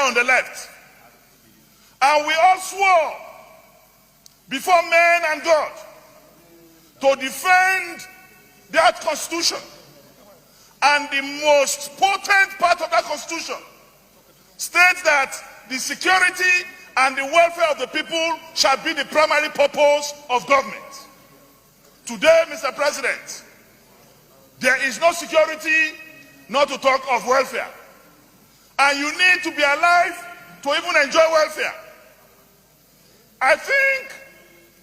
on the left. And we all swore before men and God to defend that constitution. And the most potent part of that constitution states that the security and the welfare of the people shall be the primary purpose of government. Today, Mr. President, there is no security, not to talk of welfare. And you need to be alive to even enjoy welfare. I think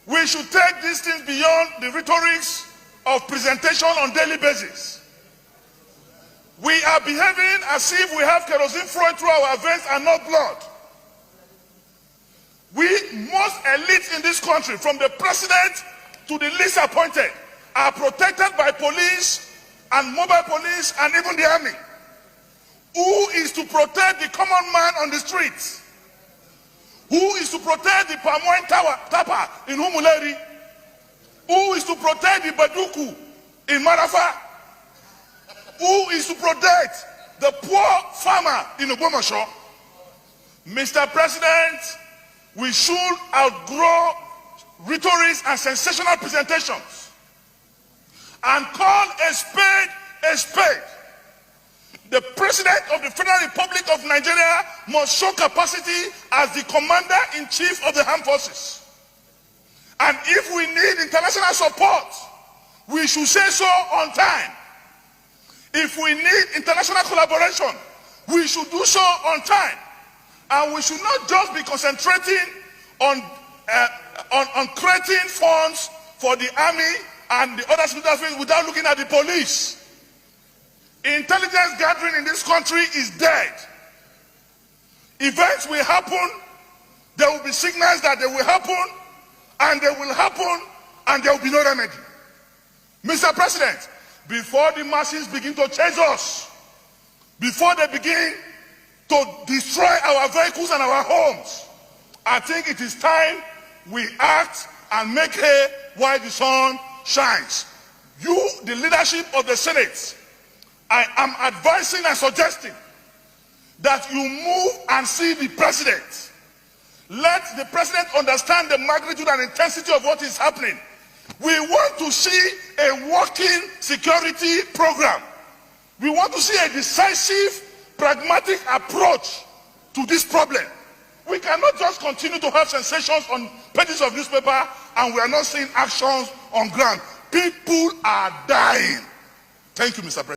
we should take these things beyond the rhetorics of presentation on a daily basis. We are behaving as if we have kerosene flowing through our veins and not blood. Most elites in this country, from the president to the least appointed, are protected by police and mobile police and even the army. Who is to protect the common man on the streets? Who is to protect the palm wine tapper in Humuleri? Who is to protect the Baduku in Marafa? Who is to protect the poor farmer in Ogbomoso? Mr. President, we should outgrow rhetorics and sensational presentations and call a spade a spade. The President of the Federal Republic of Nigeria must show capacity as the Commander-in-Chief of the Armed Forces. And if we need international support, we should say so on time. If we need international collaboration, we should do so on time. And we should not just be concentrating on creating funds for the army and the other security forces without looking at the police. Intelligence gathering in this country is dead. Events will happen, there will be signals that they will happen, and they will happen, and there will be no remedy. Mr. President, before the masses begin to chase us, before they begin to destroy our vehicles and our homes, I think it is time we act and make hay while the sun shines. You, the leadership of the Senate, I am advising and suggesting that you move and see the president. Let the president understand the magnitude and intensity of what is happening. We want to see a working security program. We want to see a decisive, pragmatic approach to this problem. We cannot just continue to have sensations on pages of newspaper and we are not seeing actions on ground. People are dying. Thank you, Mr. President.